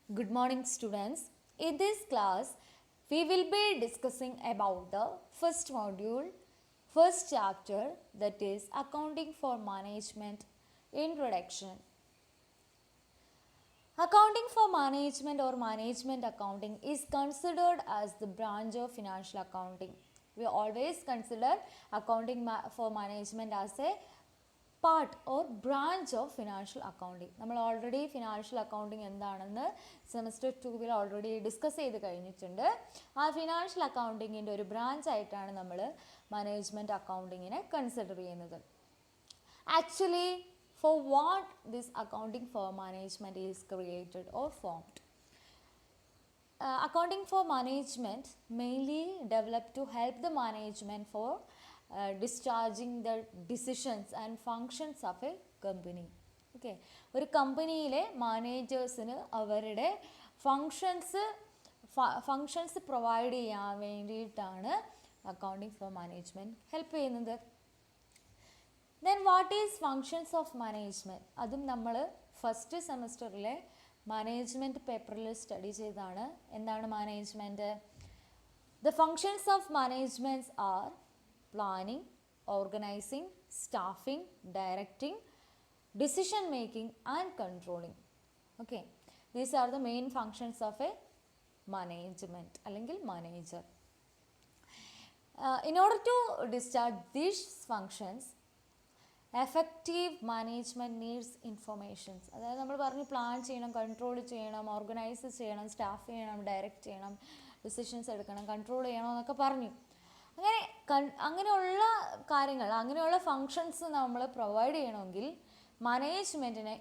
Good morning, students. In this class, we will be discussing about the first module, first chapter, that is Accounting for Management Introduction. Accounting for management or management accounting is considered as the branch of financial accounting. We always consider accounting for management as a part or branch of financial accounting. നമ്മൾ already financial accounting എന്താണെന്ന് semester 2 already discuss ചെയ്ത് കഴിഞ്ഞിട്ടുണ്ട്. ആ financial അക്കൗണ്ടിങ്ങിൻ്റെ ഒരു branch ആയിട്ടാണ് നമ്മൾ management അക്കൗണ്ടിങ്ങിനെ consider ചെയ്യുന്നത്. Actually for what this accounting for management is created or formed. Accounting for management mainly developed to help the management for discharging the decisions and functions of a company. Okay, ഒരു കമ്പനിയിലെ മാനേജേഴ്സിന് അവരുടെ functions provide ചെയ്യാൻ വേണ്ടിയിട്ടാണ് accounting for management help ചെയ്യുന്നത്. Then what is functions of management? അതും നമ്മൾ first സെമസ്റ്ററിലെ management പേപ്പറിൽ സ്റ്റഡി ചെയ്താണ്. എന്താണ് management? The functions of managements are planning, organising, staffing, directing, decision making and controlling. Okay, these are the main functions of a management അല്ലെങ്കിൽ manager. In order to discharge these functions effective management needs informations. അതായത് നമ്മൾ പറഞ്ഞു plan ചെയ്യണം, control ചെയ്യണം, organise ചെയ്യണം, staff ചെയ്യണം, direct ചെയ്യണം, decisions എടുക്കണം, കൺട്രോൾ ചെയ്യണം എന്നൊക്കെ പറഞ്ഞു. അങ്ങനെയുള്ള കാര്യങ്ങൾ, അങ്ങനെയുള്ള ഫങ്ഷൻസ് നമ്മൾ പ്രൊവൈഡ് ചെയ്യണമെങ്കിൽ മാനേജ്മെൻറ്റിന്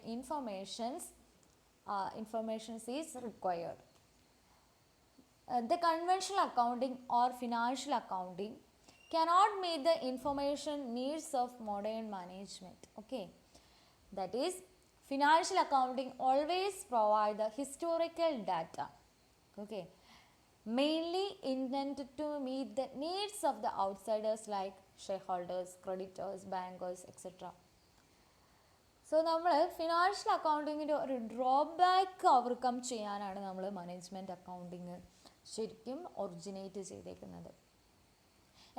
informations is required. The conventional accounting or financial accounting cannot meet the information needs of modern management. Okay, that is, financial accounting always provide the historical data, okay, mainly intended to meet the needs of the outsiders like shareholders, creditors, bankers, etc. So നമ്മൾ financial അക്കൗണ്ടിങ്ങിൻ്റെ ഒരു drawback overcome ചെയ്യാനാണ് നമ്മൾ management accounting ശരിക്കും originate ചെയ്തേക്കുന്നത്.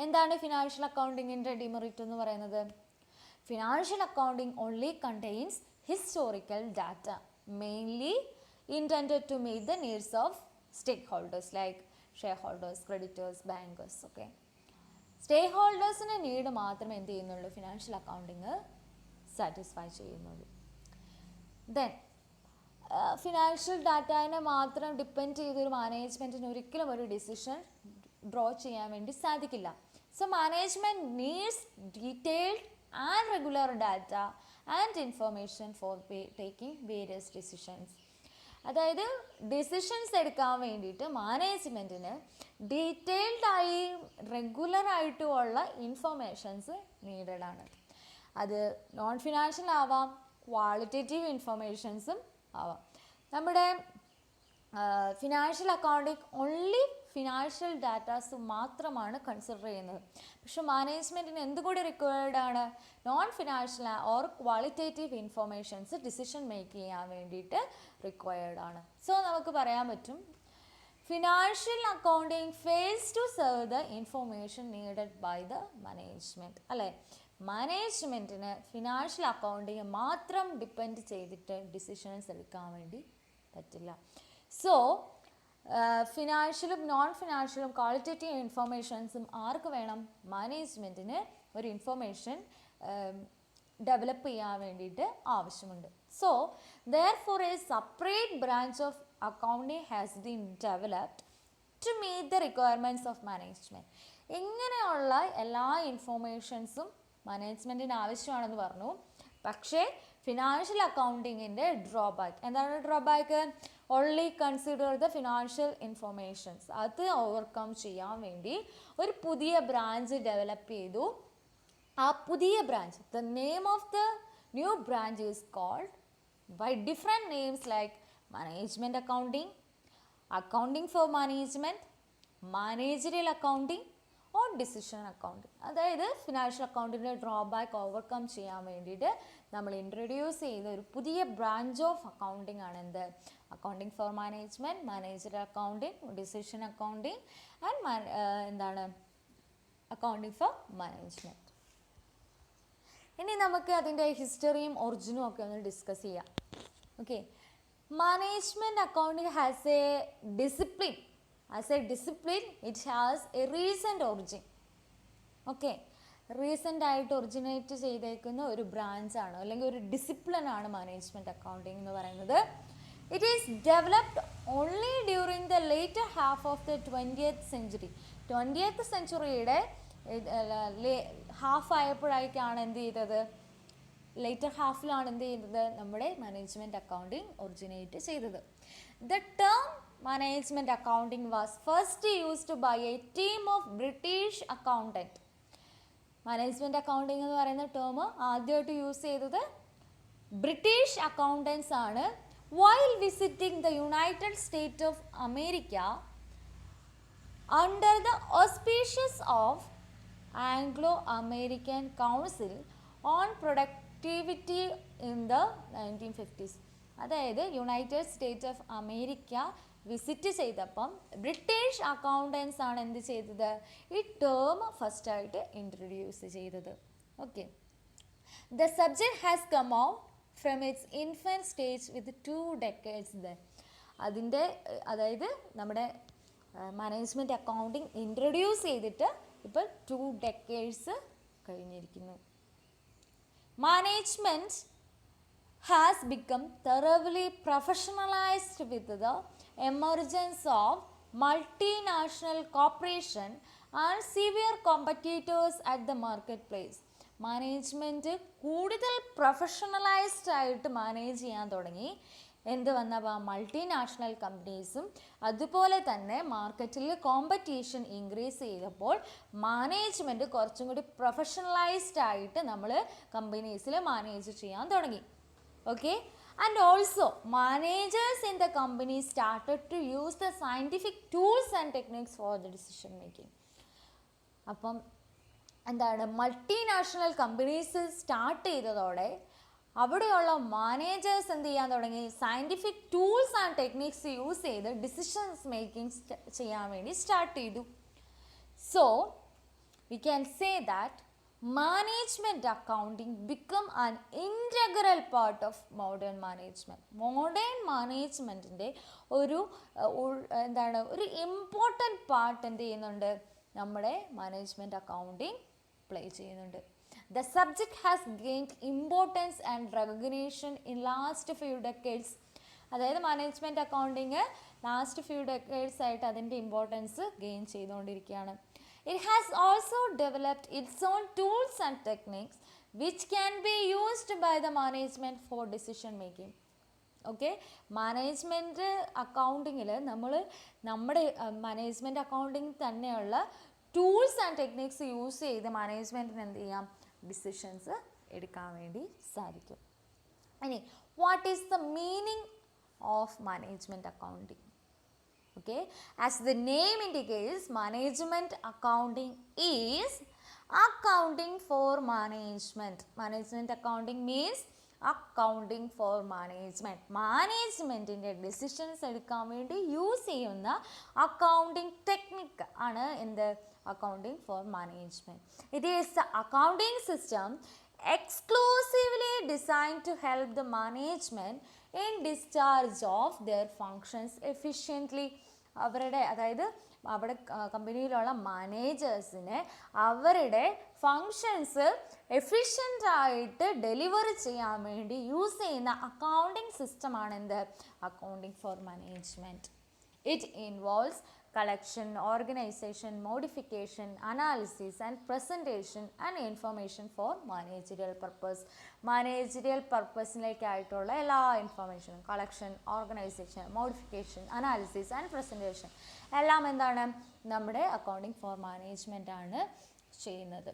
എന്താണ് financial അക്കൗണ്ടിങ്ങിൻ്റെ demerit എന്ന് പറയുന്നത്? Financial accounting only contains historical data mainly intended to meet the needs of stakeholders like shareholders, creditors, bankers. Okay, stake ഹോൾഡേഴ്സിൻ്റെ നീഡ് മാത്രമേ എന്ത് ചെയ്യുന്നുള്ളൂ? ഫിനാൻഷ്യൽ അക്കൗണ്ടിങ് സാറ്റിസ്ഫൈ ചെയ്യുന്നുള്ളൂ. ദെൻ ഫിനാൻഷ്യൽ ഡാറ്റാനെ മാത്രം ഡിപ്പെൻഡ് ചെയ്തൊരു മാനേജ്മെൻറ്റിന് ഒരിക്കലും ഒരു ഡിസിഷൻ ഡ്രോ ചെയ്യാൻ വേണ്ടി സാധിക്കില്ല. So management needs detailed and regular data and information for taking various decisions. അതായത് ഡിസിഷൻസ് എടുക്കാൻ വേണ്ടിയിട്ട് മാനേജ്മെൻറ്റിന് ഡീറ്റെയിൽഡായി റെഗുലറായിട്ടുള്ള ഇൻഫർമേഷൻസ് നീഡഡ് ആണ്. അത് നോൺ ഫിനാൻഷ്യൽ ആവാം, ക്വാളിറ്റേറ്റീവ് ഇൻഫർമേഷൻസും ആവാം. നമ്മുടെ financial accounting only financial datas മാത്രമാണ് കൺസിഡർ ചെയ്യുന്നത്. പക്ഷെ മാനേജ്മെൻറ്റിന് എന്തുകൂടി റിക്വയർഡ് ആണ്? Non financial or qualitative informations decision make ചെയ്യാൻ വേണ്ടിയിട്ട് റിക്വയർഡ് ആണ്. സോ നമുക്ക് പറയാൻ പറ്റും financial accounting fails to serve the information needed by the management. അല്ലേ, മാനേജ്മെൻറ്റിന് ഫിനാൻഷ്യൽ അക്കൗണ്ടിങ് മാത്രം ഡിപ്പെൻഡ് ചെയ്തിട്ട് ഡിസിഷൻസ് എടുക്കാൻ വേണ്ടി പറ്റില്ല. സോ ഫിനാൻഷ്യലും നോൺ ഫിനാൻഷ്യലും ക്വാളിറ്റേറ്റീവ് ഇൻഫർമേഷൻസും ആർക്ക് വേണം? മാനേജ്മെൻറ്റിന് ഒരു ഇൻഫർമേഷൻ ഡെവലപ്പ് ചെയ്യാൻ വേണ്ടിയിട്ട് ആവശ്യമുണ്ട്. So therefore a separate branch of accounting has been developed to meet the requirements of management. ഇങ്ങനെയുള്ള എല്ലാ ഇൻഫർമേഷൻസും മാനേജ്മെൻറ്റിന് ആവശ്യമാണെന്ന് പറഞ്ഞു. പക്ഷേ ഫിനാൻഷ്യൽ അക്കൗണ്ടിങ്ങിൻ്റെ ഡ്രോബാക്ക് എന്താണ്? Drawback only consider the financial informations. അത് ഓവർകം ചെയ്യാൻ വേണ്ടി ഒരു പുതിയ ബ്രാഞ്ച് ഡെവലപ്പ് ചെയ്തു. ആ പുതിയ branch, the name of the new branch is called by different names like management accounting, accounting for management, managerial accounting or decision accounting. അതായത് financial അക്കൗണ്ടിൻ്റെ ഡ്രോബാക്ക് ഓവർകം ചെയ്യാൻ വേണ്ടിയിട്ട് നമ്മൾ ഇൻട്രൊഡ്യൂസ് ചെയ്ത ഒരു പുതിയ ബ്രാഞ്ച് ഓഫ് അക്കൗണ്ടിങ് ആണ് എന്ത്? Accounting for management, managerial accounting, decision accounting and എന്താണ് അക്കൗണ്ടിങ് ഫോർ മാനേജ്മെൻറ്റ്. ഇനി നമുക്ക് അതിൻ്റെ ഹിസ്റ്ററിയും ഒറിജിനും ഒക്കെ ഒന്ന് ഡിസ്കസ് ചെയ്യാം. Okay, management accounting has A discipline. As a discipline, it has a recent origin. Okay, recent ആയിട്ട് ഒറിജിനേറ്റ് ചെയ്തേക്കുന്ന ഒരു ബ്രാഞ്ചാണ് അല്ലെങ്കിൽ ഒരു ഡിസിപ്ലിനാണ് മാനേജ്മെൻറ്റ് അക്കൗണ്ടിങ് എന്ന് പറയുന്നത്. It is developed only during the later half of the 20th century. 20th centuryയുടെ half ആയപ്പോഴേക്കാണ് എന്ത് ചെയ്തത്? ലേറ്റർ ഹാഫിലാണ് എന്ത് ചെയ്തത്? നമ്മുടെ മാനേജ്മെൻറ്റ് അക്കൗണ്ടിങ് ഒറിജിനേറ്റ് ചെയ്തത്. The term management accounting was first used by a team of British accountant. Management accounting എന്ന് പറയുന്ന ടേം ആദ്യമായിട്ട് യൂസ് ചെയ്തത് ബ്രിട്ടീഷ് അക്കൗണ്ടൻസ് ആണ്. While visiting the united state of America under the auspicious of Anglo American council on productivity in the 1950s. അതായത് united state of America visit ചെയ്തപ്പം British accountants ആണ് എന്ത് ചെയ്തത്? ഈ ടേം ഫസ്റ്റായിട്ട് ഇൻട്രൊഡ്യൂസ് ചെയ്തത്. Okay, the subject has come out from its infant stage with 2 decades. അതിൻ്റെ അതായത് നമ്മുടെ മാനേജ്മെൻറ്റ് അക്കൗണ്ടിങ് ഇൻട്രൊഡ്യൂസ് ചെയ്തിട്ട് ഇപ്പോൾ 2 decades കഴിഞ്ഞിരിക്കുന്നു. Management has become thoroughly professionalized with the emergence of multinational corporation and severe competitors at the marketplace. Management കൂടുതൽ പ്രൊഫഷണലൈസ്ഡ് ആയിട്ട് manage ചെയ്യാൻ തുടങ്ങി. എന്ത് വന്നപ്പോൾ മൾട്ടിനാഷണൽ കമ്പനീസും അതുപോലെ തന്നെ മാർക്കറ്റിൽ കോമ്പറ്റീഷൻ ഇൻക്രീസ് ചെയ്തപ്പോൾ മാനേജ്മെൻറ്റ് കുറച്ചും കൂടി പ്രൊഫഷണലൈസ്ഡ് ആയിട്ട് നമ്മൾ കമ്പനീസിൽ മാനേജ് ചെയ്യാൻ തുടങ്ങി. Okay, and also managers in the company started to use the scientific tools and techniques for the decision making. അപ്പം എന്താണ് മൾട്ടിനാഷണൽ കമ്പനീസ് സ്റ്റാർട്ട് ചെയ്തതോടെ അവിടെയുള്ള മാനേജേഴ്സ് എന്ത് ചെയ്യാൻ തുടങ്ങി? Scientific tools and techniques use ചെയ്ത് ഡിസിഷൻസ് മേക്കിംഗ് ചെയ്യാൻ വേണ്ടി സ്റ്റാർട്ട് ചെയ്തു. So we can say that management accounting become an integral part of modern management. Modern മാനേജ്മെൻറ്റിൻ്റെ ഒരു എന്താണ് ഒരു ഇമ്പോർട്ടൻറ്റ് പാർട്ട് എന്ത് ചെയ്യുന്നുണ്ട്? നമ്മുടെ മാനേജ്മെൻറ്റ് അക്കൗണ്ടിങ് പ്ലേ ചെയ്യുന്നുണ്ട്. The subject has gained importance and recognition in last few decades. അതായത് management accounting last few decades ആയിട്ട് അതിൻ്റെ ഇമ്പോർട്ടൻസ് ഗെയിൻ ചെയ്തുകൊണ്ടിരിക്കുകയാണ്. It has also developed its own tools and techniques which can be used by the management for decision making. Okay, management അക്കൗണ്ടിങ്ങിൽ നമ്മുടെ management accounting തന്നെയുള്ള tools and techniques use ചെയ്ത് മാനേജ്മെൻറ്റിന് എന്ത് ചെയ്യാം? ഡിസിഷൻസ് എടുക്കാൻ വേണ്ടി സാധിക്കും. ഇനി what is the meaning of management accounting? Okay, as the name indicates, management accounting is accounting for management. Management accounting means accounting for management. മാനേജ്മെൻറ്റിൻ്റെ ഡിസിഷൻസ് എടുക്കാൻ വേണ്ടി യൂസ് ചെയ്യുന്ന അക്കൗണ്ടിങ് ടെക്നിക് ആണ് എന്ത്? Accounting for management. It is the accounting system exclusively designed to help the management in discharge of their functions efficiently. അവരുടെ അതായത് അവിടെ കമ്പനിയിലുള്ള മാനേജേഴ്സിനെ അവരുടെ ഫങ്ഷൻസ് എഫിഷ്യൻ്റായിട്ട് ഡെലിവർ ചെയ്യാൻ വേണ്ടി യൂസ് ചെയ്യുന്ന അക്കൗണ്ടിങ് സിസ്റ്റമാണ് എന്ത്? Accounting for management. It involves collection, organization, modification, analysis and presentation and information for managerial purpose. Managerial purpose-ലേക്കായിട്ടുള്ള എല്ലാ ഇൻഫർമേഷനും collection, organisation, modification, analysis and presentation എല്ലാം എന്താണ്? നമ്മുടെ അക്കൗണ്ടിങ് ഫോർ മാനേജ്മെൻ്റ് ആണ് ചെയ്യുന്നത്.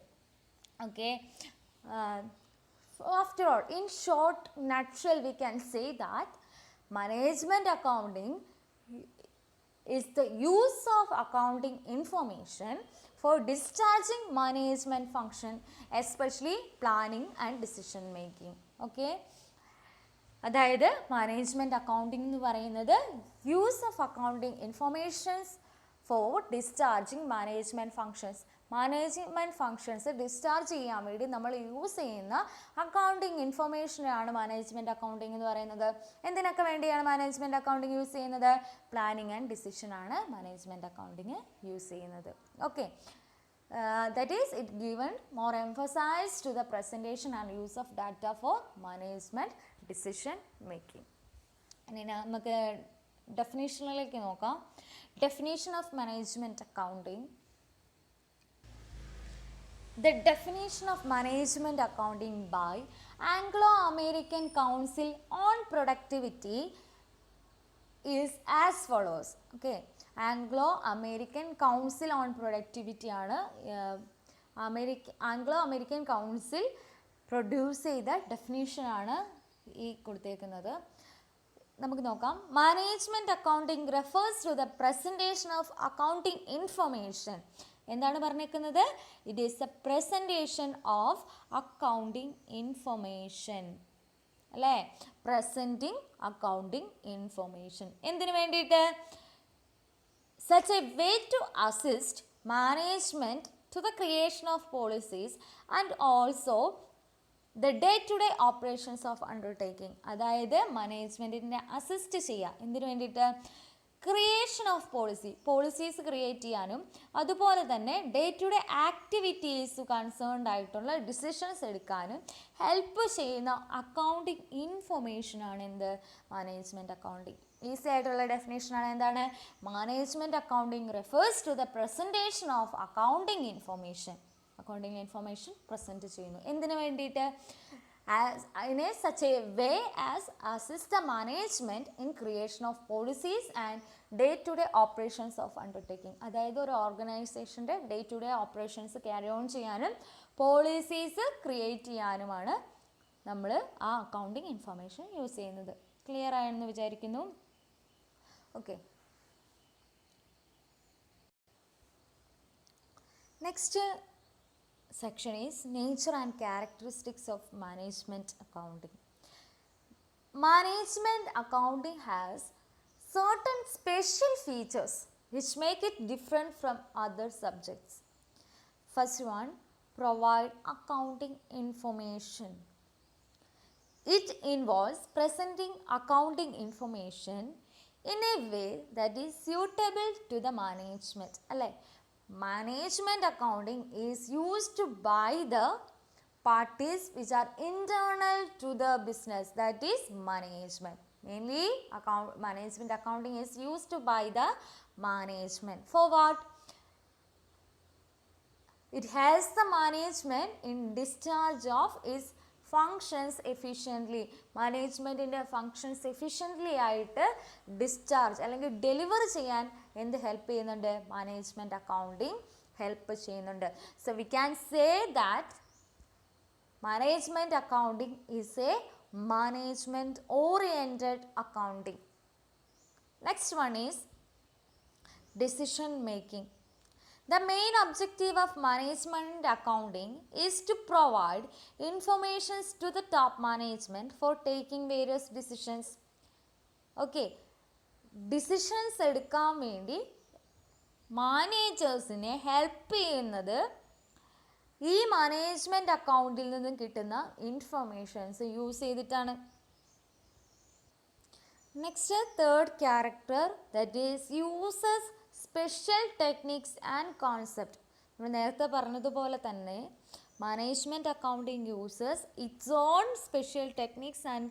Okay, after all, in short nutshell we can say that management accounting is the use of accounting information for discharging management function, especially planning and decision making. Okay. അതായത് management accounting എന്ന് പറയുന്നത് use of accounting informations for discharging management functions. Management functions discharge ചെയ്യാൻ വേണ്ടി നമ്മൾ use ചെയ്യുന്ന accounting ഇൻഫർമേഷനാണ് management accounting എന്ന് പറയുന്നത്. എന്തിനൊക്കെ വേണ്ടിയാണ് മാനേജ്മെൻറ്റ് അക്കൗണ്ടിങ് യൂസ് ചെയ്യുന്നത്? പ്ലാനിങ് ആൻഡ് ഡിസിഷനാണ് മാനേജ്മെൻറ്റ് അക്കൗണ്ടിങ് യൂസ് ചെയ്യുന്നത്. Okay. That is, it given more emphasis to the presentation and use of data for management decision making. ഇനി നമുക്ക് ഡെഫിനേഷനിലേക്ക് നോക്കാം. Definition of management accounting. The definition of management accounting by Anglo-American Council on Productivity is as follows. Okay. Anglo-American Council on Productivity ആണ് Anglo-American Council produce ചെയ്ത ഡെഫിനേഷനാണ് ഈ കൊടുത്തേക്കുന്നത്. നമുക്ക് നോക്കാം. Management accounting refers to the presentation of accounting information. എന്താണ് പറഞ്ഞേക്കുന്നത്? It is a presentation of accounting information അല്ലേ? Presenting accounting information എന്തിനു വേണ്ടിയിട്ട്? Such a way to assist management to the creation of policies and also the day-to-day operations of undertaking. അതായത് മാനേജ്മെൻറ്റിനെ assist ചെയ്യുക. എന്തിനു വേണ്ടിയിട്ട്? Creation of policies create ചെയ്യാനും അതുപോലെ തന്നെ day to day activities concerned ആയിട്ടുള്ള ഡിസിഷൻസ് എടുക്കാനും ഹെൽപ്പ് ചെയ്യുന്ന അക്കൗണ്ടിങ് ഇൻഫർമേഷനാണ് എന്ത്? Management accounting. ഈസി ആയിട്ടുള്ള ഡെഫിനേഷനാണ്. എന്താണ്? Management accounting refers to the presentation of accounting information. Accounting information present ചെയ്യുന്നു. എന്തിനു വേണ്ടിയിട്ട്? in such a way as assist the management in creation of policies and day-to-day operations of undertaking. അതായത് ഒരു ഓർഗനൈസേഷൻ്റെ day to day operations carry on ചെയ്യാനും policies create ചെയ്യാനുമാണ് നമ്മൾ ആ അക്കൗണ്ടിങ് ഇൻഫർമേഷൻ യൂസ് ചെയ്യുന്നത്. ക്ലിയർ ആയെന്ന് വിചാരിക്കുന്നു. Okay. Next section is nature and characteristics of management accounting. Management accounting has certain special features which make it different from other subjects. First one, provide accounting information. It involves presenting accounting information in a way that is suitable to the management. Alle, management accounting is used by the parties which are internal to the business, that is management. Mainly management accounting is used by the management. For what? It helps the management in discharge of its functions efficiently. മാനേജ്മെൻറ്റിൻ്റെ functions efficiently ആയിട്ട് discharge അല്ലെങ്കിൽ deliver ചെയ്യാൻ എന്ത് help ചെയ്യുന്നുണ്ട്? Management accounting help ചെയ്യുന്നുണ്ട്. So we can say that management accounting is a management oriented accounting. Next one is decision making. The main objective of management accounting is to provide information to the top management for taking various decisions. Okay, decisions എടുക്കാൻ വേണ്ടി മാനേജേഴ്സിനെ help ചെയ്യുന്നത് ഈ management അക്കൗണ്ടിൽ നിന്നും കിട്ടുന്ന informations use ചെയ്തിട്ടാണ്. Next third character, that is uses special techniques and concept. നമ്മൾ നേരത്തെ പറഞ്ഞതുപോലെ തന്നെ management accounting uses its own special techniques and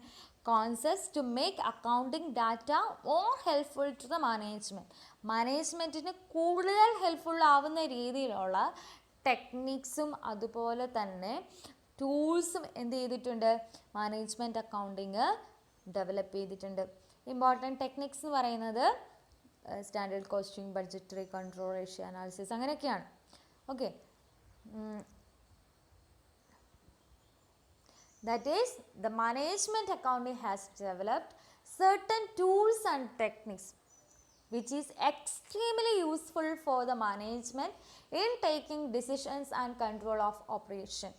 concepts to make accounting data more helpful to the management. മാനേജ്മെൻറ്റിന് കൂടുതൽ ഹെൽപ്ഫുൾ ആവുന്ന രീതിയിലുള്ള ടെക്നിക്സും അതുപോലെ തന്നെ ടൂൾസും എന്ത് ചെയ്തിട്ടുണ്ട്? മാനേജ്മെൻറ്റ് അക്കൗണ്ടിങ് ഡെവലപ്പ് ചെയ്തിട്ടുണ്ട്. ഇമ്പോർട്ടൻറ്റ് ടെക്നിക്സ് എന്ന് പറയുന്നത് standard costing, budgetary control, ratio analysis, അങ്ങനെയൊക്കെയാണ്. Okay, that is, the management accounting has developed certain tools and techniques. which is extremely useful for the management in taking decisions and control of operation.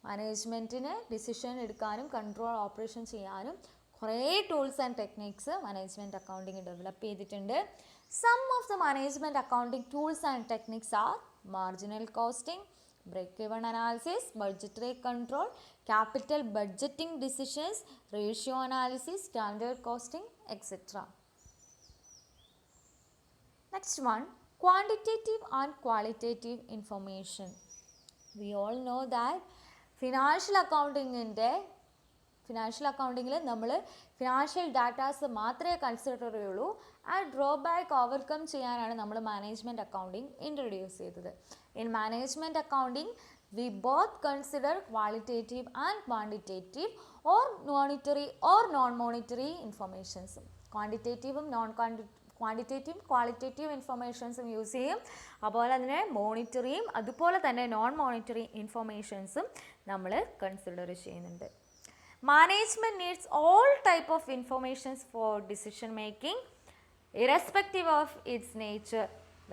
മാനേജ്മെൻറ്റിന് decision എടുക്കാനും control operation ചെയ്യാനും കുറേ tools and techniques management accounting develop ചെയ്തിട്ടുണ്ട്. Some of the management accounting tools and techniques are marginal costing, break-even analysis, budgetary control, capital budgeting decisions, ratio analysis, standard costing, etc. Next one, quantitative and qualitative information. We all know that financial അക്കൗണ്ടിങ്ങിൽ നമ്മൾ financial datas മാത്രമേ consider ചെയ്യുള്ളൂ. ആ drawback overcome ചെയ്യാനാണ് നമ്മൾ management accounting introduce ചെയ്തത്. In management accounting we both consider qualitative and quantitative or monetary or non monetary ഇൻഫർമേഷൻസും. ക്വാണ്ടിറ്റേറ്റീവും ക്വാണ്ടിറ്റേറ്റീവ് ക്വാളിറ്റേറ്റീവ് ഇൻഫർമേഷൻസും യൂസ് ചെയ്യും. അതുപോലെ തന്നെ മോണിറ്ററിയും അതുപോലെ തന്നെ നോൺ മോണിറ്ററി ഇൻഫർമേഷൻസും നമ്മൾ കൺസിഡർ ചെയ്യുന്നുണ്ട്. Management needs all type of informations four decision making irrespective of its nature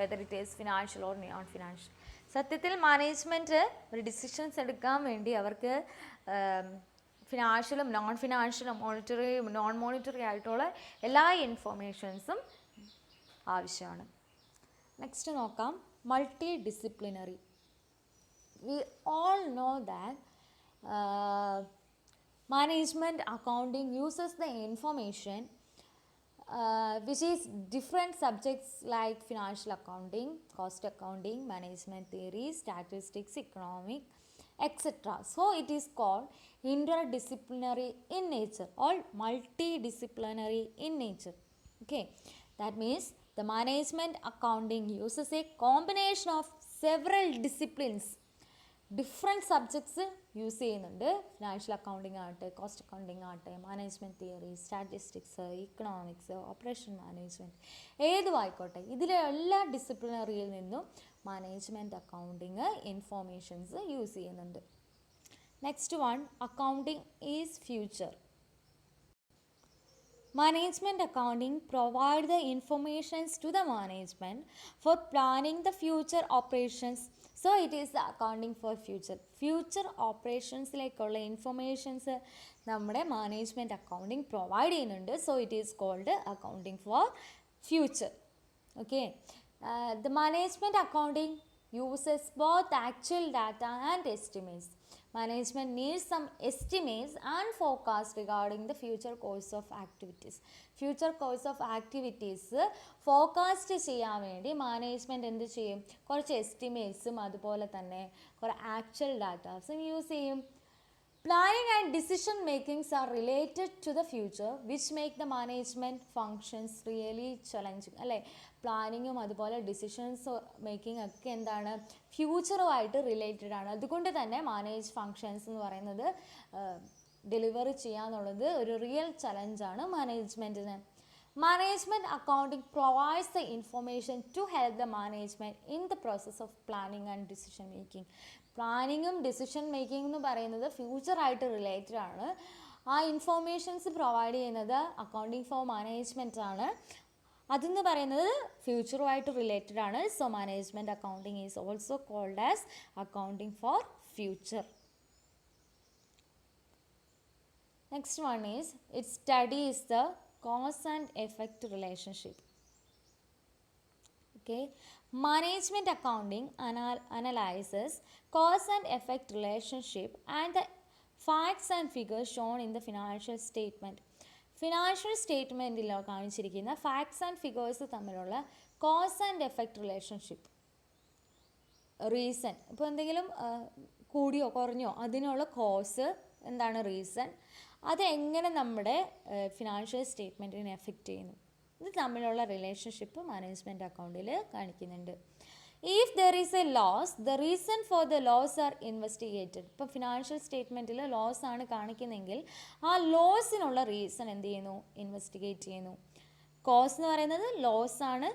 whether it is financial or non financial. സത്യത്തിൽ മാനേജ്മെൻറ്റ് ഒരു ഡിസിഷൻസ് എടുക്കാൻ വേണ്ടി അവർക്ക് ഫിനാൻഷ്യലും നോൺ ഫിനാൻഷ്യലും മോണിറ്ററിയും നോൺ മോണിറ്ററി ആയിട്ടുള്ള എല്ലാ ഇൻഫർമേഷൻസും ആവശ്യമാണ്. നെക്സ്റ്റ് നോക്കാം, multi disciplinary. We all know that management accounting uses the information which is different subjects like financial accounting, cost accounting, management theory, statistics, economic, etc. So it is called interdisciplinary in nature or multidisciplinary in nature. Okay, that means the management accounting uses a combination of several disciplines. Different subjects use ചെയ്യുന്നുണ്ട്. Financial accounting ആകട്ടെ, cost accounting ആകട്ടെ, management theory, statistics, economics, operation management, ഏതും ആയിക്കോട്ടെ, ഇതിലെ എല്ലാ ഡിസിപ്ലിനറിയിൽ നിന്നും management accounting informations use ചെയ്യുന്നുണ്ട്. Next one, accounting is future. Management accounting provide the informations to the management for planning the future operations. So it is the accounting for future. Future operations like informations നമ്മുടെ management accounting provide ചെയ്യുന്നുണ്ട്. So it is called accounting for future. Okay, the management accounting uses both actual data and estimates. Management needs some estimates and forecast regarding the future course of activities. Future course of activities forecast ചെയ്യാൻ വേണ്ടി management എന്ത് ചെയ്യും? കുറച്ച് എസ്റ്റിമേറ്റ്സും അതുപോലെ തന്നെ കുറേ actual ഡാറ്റാസും use ചെയ്യും. Planning and decision makings are related to the future which make the management functions really challenging. അല്ലേ, പ്ലാനിങ്ങും അതുപോലെ ഡിസിഷൻസ് മേക്കിംഗ് ഒക്കെ എന്താണ്, ഫ്യൂച്ചറുമായിട്ട് റിലേറ്റഡ് ആണ്. അതുകൊണ്ട് തന്നെ മാനേജ് ഫങ്ഷൻസ് എന്ന് പറയുന്നത് ഡെലിവർ ചെയ്യാന്നുള്ളത് ഒരു real ചലഞ്ചാണ് മാനേജ്മെൻറ്റിന്. Management accounting provides the information to help the management in the process of planning and decision making. പ്ലാനിങ്ങും ഡിസിഷൻ മേക്കിംഗ് എന്ന് പറയുന്നത് ഫ്യൂച്ചറായിട്ട് റിലേറ്റഡ് ആണ്. ആ ഇൻഫോർമേഷൻസ് പ്രൊവൈഡ് ചെയ്യുന്നത് അക്കൗണ്ടിങ് ഫോർ മാനേജ്മെൻറ്റ് ആണ്. അതെന്ന് പറയുന്നത് ഫ്യൂച്ചറുമായിട്ട് റിലേറ്റഡ് ആണ്. So management accounting is also called as accounting for future. Next one is it studies the cause and effect relationship. Okay, management accounting analyzes cause and effect relationship and the facts and figures shown in the financial statement. ഫിനാൻഷ്യൽ സ്റ്റേറ്റ്മെൻറ്റിലോ കാണിച്ചിരിക്കുന്ന facts and figures തമ്മിലുള്ള cause and effect relationship, reason, ഇപ്പോൾ എന്തെങ്കിലും കൂടിയോ കുറഞ്ഞോ അതിനുള്ള cos എന്താണ്, reason, അതെങ്ങനെ നമ്മുടെ ഫിനാൻഷ്യൽ സ്റ്റേറ്റ്മെൻറ്റിനെ എഫക്റ്റ് ചെയ്യുന്നു, ഇത് തമ്മിലുള്ള റിലേഷൻഷിപ്പ് മാനേജ്മെൻറ്റ് അക്കൗണ്ടിൽ കാണിക്കുന്നുണ്ട്. If there is a loss, the reason for the loss are investigated. ഇപ്പോൾ ഫിനാൻഷ്യൽ സ്റ്റേറ്റ്മെൻറ്റിൽ ലോസ് ആണ് കാണിക്കുന്നെങ്കിൽ ആ ലോസിനുള്ള റീസൺ എന്ത് ചെയ്യുന്നു, ഇൻവെസ്റ്റിഗേറ്റ് ചെയ്യുന്നു. കോസ് എന്ന് പറയുന്നത് ലോസ് ആണ്,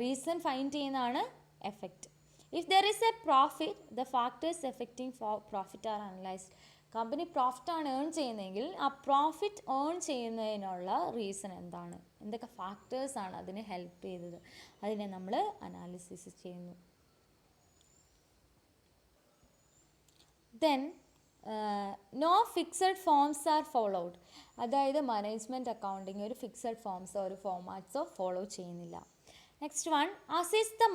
റീസൺ ഫൈൻഡ് ചെയ്യുന്നതാണ് effect. If there is a profit, the factors affecting profit are analyzed. Company പ്രോഫിറ്റാണ് ഏൺ ചെയ്യുന്നതെങ്കിൽ ആ പ്രോഫിറ്റ് ഏൺ ചെയ്യുന്നതിനുള്ള റീസൺ എന്താണ്, എന്തൊക്കെ ഫാക്ടേഴ്സാണ് അതിനെ ഹെൽപ്പ് ചെയ്തത്, അതിനെ നമ്മൾ അനാലിസിസ് ചെയ്യുന്നു. Then no fixed forms are followed. അതായത് മാനേജ്മെൻറ്റ് അക്കൗണ്ടിങ് ഒരു ഫിക്സഡ് ഫോംസോ ഒരു ഫോർമാറ്റ്സോ ഫോളോ ചെയ്യുന്നില്ല. നെക്സ്റ്റ് വൺ, അസിസ്റ്റ് ദ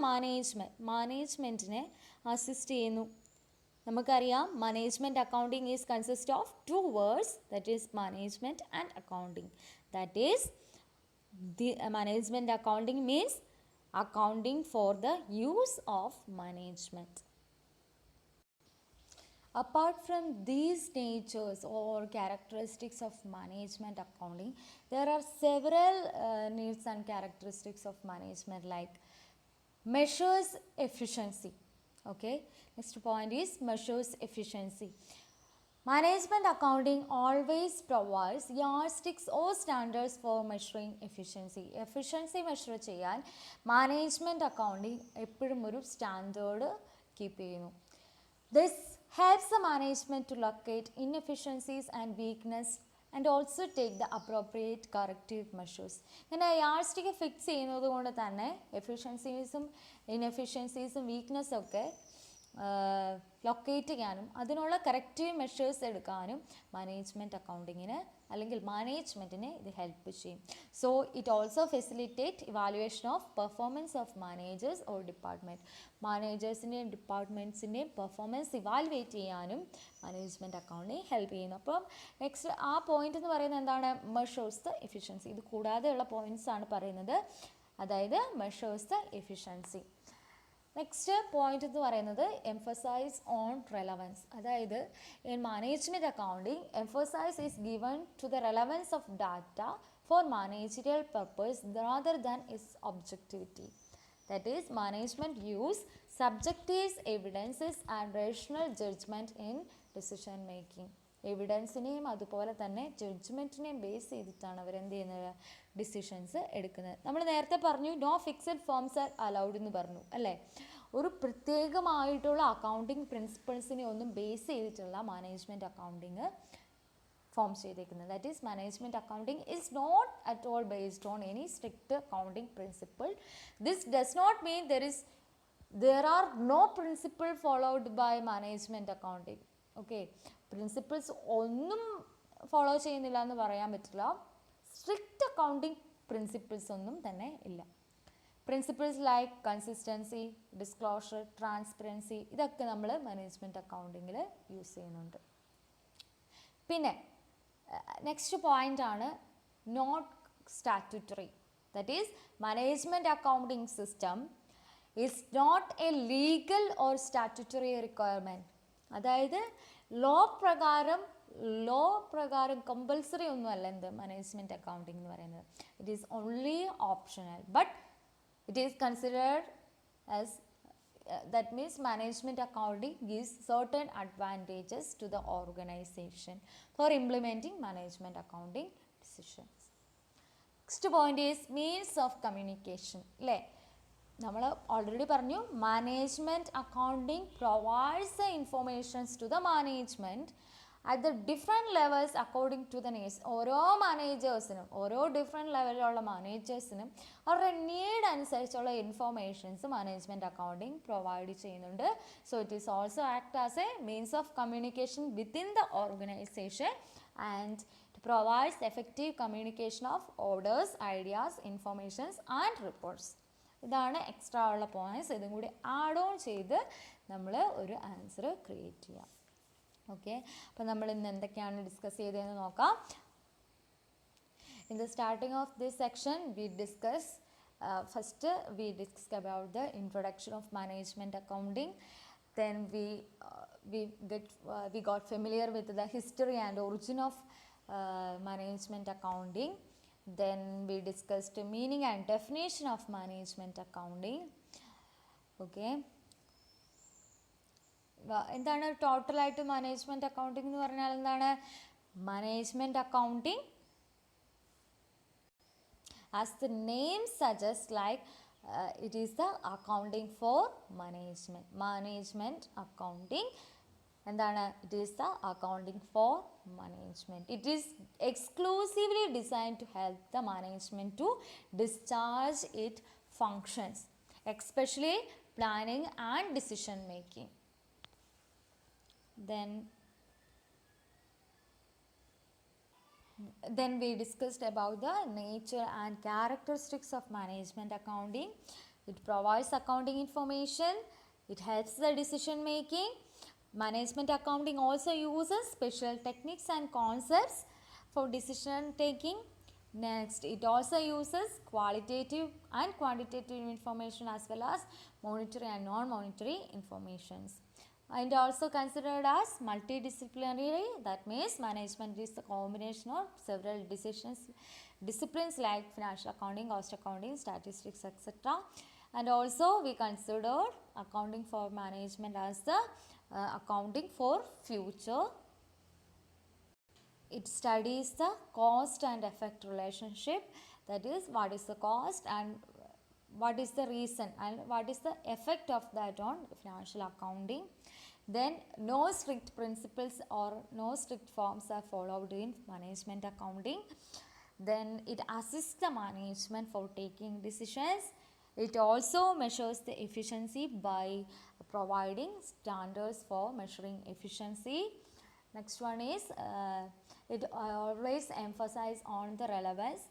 മാനേജ്മെൻറ്റിനെ അസിസ്റ്റ് ചെയ്യുന്നു. നമുക്കറിയാം management accounting is consist of two words, that is management and accounting. That is the management accounting means accounting for the use of management. Apart from these natures or characteristics of management accounting, there are several needs and characteristics of management, like measures efficiency. Okay, next point is measures efficiency. Management accounting always provides yardsticks or standards for measuring efficiency. Efficiency measure ചെയ്യാൻ management accounting എപ്പോഴും ഒരു standard keep ചെയ്യുന്നു. This helps the management to locate inefficiencies and weakness and also take the appropriate corrective measures. ഇങ്ങനെ യാർഡ്സ്റ്റിക്ക് fix ചെയ്യുന്നത് കൊണ്ട് തന്നെ എഫിഷ്യൻസീസും ഇൻഎഫിഷ്യൻസീസും വീക്ക്നെസ്സൊക്കെ locate ചെയ്യാനും അതിനുള്ള കറക്റ്റീവ് മെഷേഴ്സ് എടുക്കാനും മാനേജ്മെൻറ്റ് അക്കൗണ്ടിങ്ങിന് അല്ലെങ്കിൽ മാനേജ്മെൻറ്റിനെ ഇത് ഹെൽപ്പ് ചെയ്യും. So it also facilitate evaluation of performance of managers or department. മാനേജേഴ്സിൻ്റെയും ഡിപ്പാർട്ട്മെൻറ്റ്സിൻ്റെയും പെർഫോമൻസ് ഇവാലുവേറ്റ് ചെയ്യാനും മാനേജ്മെൻറ്റ് അക്കൗണ്ടിങ് ഹെൽപ്പ് ചെയ്യുന്നു. അപ്പം നെക്സ്റ്റ് ആ പോയിന്റ് എന്ന് പറയുന്നത് എന്താണ്, മെഷേഴ്സ് ദ എഫിഷ്യൻസി. ഇത് കൂടാതെയുള്ള പോയിൻറ്റ്സ് ആണ് പറയുന്നത്, അതായത് measures the efficiency. Next point എന്ന് പറയുന്നത് എംഫസൈസ് ഓൺ റെലവൻസ്. അതായത് in management accounting emphasise is given to the relevance of data for managerial purpose rather than its objectivity. That is, management use subjective evidences and rational judgment in decision making. എവിഡൻസിനെയും അതുപോലെ തന്നെ ജഡ്ജ്മെൻറ്റിനെയും base ചെയ്തിട്ടാണ് അവരെന്ത് ചെയ്യുന്നത്, decisions എടുക്കുന്നത്. നമ്മൾ നേരത്തെ പറഞ്ഞു no fixed forms are allowed എന്ന് പറഞ്ഞു അല്ലേ. ഒരു പ്രത്യേകമായിട്ടുള്ള അക്കൗണ്ടിങ് പ്രിൻസിപ്പിൾസിനെ ഒന്നും ബേസ് ചെയ്തിട്ടുള്ള മാനേജ്മെൻറ്റ് അക്കൗണ്ടിങ് ഫോം ചെയ്തേക്കുന്നത്. That is management accounting is not at all based on any strict accounting principle. This does not mean there are no principle followed by management accounting. Okay, principles ഒന്നും follow ചെയ്യുന്നില്ല എന്ന് പറയാൻ പറ്റില്ല. Strict accounting principles ഒന്നും തന്നെ ഇല്ല. Principles like consistency, disclosure, transparency, ഇതൊക്കെ നമ്മൾ മാനേജ്മെൻറ്റ് അക്കൗണ്ടിങ്ങിൽ യൂസ് ചെയ്യുന്നുണ്ട്. പിന്നെ നെക്സ്റ്റ് പോയിൻ്റ് ആണ് not statutory. That is management accounting system is not a legal or statutory requirement. അതായത് ലോ പ്രകാരം കമ്പൽസറി ഒന്നുമല്ല എന്ത് മാനേജ്മെൻറ്റ് അക്കൗണ്ടിങ് എന്ന് പറയുന്നത്. It is only optional, but it is considered as that means management accounting gives certain advantages to the organization for implementing management accounting decisions. Next point is means of communication. അല്ലേ, നമ്മൾ already പറഞ്ഞു management accounting provides the informations to the management at the different levels according to the needs. ഓരോ മാനേജേഴ്സിനും, ഓരോ different ലെവലിലുള്ള മാനേജേഴ്സിനും അവരുടെ need അനുസരിച്ചുള്ള informations management accounting provide ചെയ്യുന്നുണ്ട്. So it is also act as A means of communication within the organisation and it provides effective communication of orders, ideas, informations and reports. ഇതാണ് extra ഉള്ള points. ഇതും കൂടി add on ചെയ്ത് നമ്മൾ ഒരു answer create ചെയ്യാം. Okay, അപ്പോൾ നമ്മൾ ഇന്ന് എന്തൊക്കെയാണ് ഡിസ്കസ് ചെയ്തതെന്ന് നോക്കാം. In the starting of this section we discuss about the introduction of management accounting. Then we got familiar with the history and origin of management accounting. Then we discussed meaning and definition of management accounting. Okay, എന്താണ് ടോട്ടലായിട്ട് management accounting എന്ന് പറഞ്ഞാൽ എന്താണ്? Management accounting as the name suggests, like it is the accounting for management accounting എന്താണ്? It is the accounting for management. It is exclusively designed to help the management to discharge it functions, especially planning and decision making. Then we discussed about the nature and characteristics of management accounting. It provides accounting information, it helps the decision making. Management accounting also uses special techniques and concepts for decision taking. Next, it also uses qualitative and quantitative information as well as monetary and non-monetary informations. And also considered as multidisciplinary, that means management is the combination of several disciplines like financial accounting, cost accounting, statistics, etc. And also we considered accounting for management as the accounting for future. It studies the cost and effect relationship, that is what is the cost and what is the reason and what is the effect of that on financial accounting. Then no strict principles or no strict forms are followed in management accounting. Then it assists the management for taking decisions. It also measures the efficiency by providing standards for measuring efficiency. Next one is it always emphasizes on the relevance.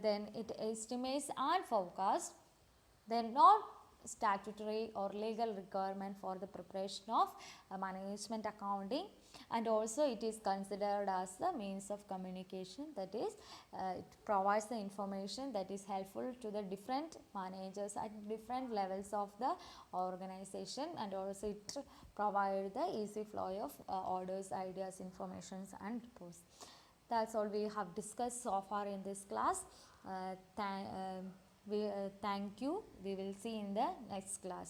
Then it estimates and forecasts. Then not statutory or legal requirement for the preparation of management accounting, and also it is considered as the means of communication, that is it provides the information that is helpful to the different managers at different levels of the organization, and also it provides the easy flow of orders, ideas, informations and reports. That's all we have discussed so far in this class. Thank you. We will see in the next class.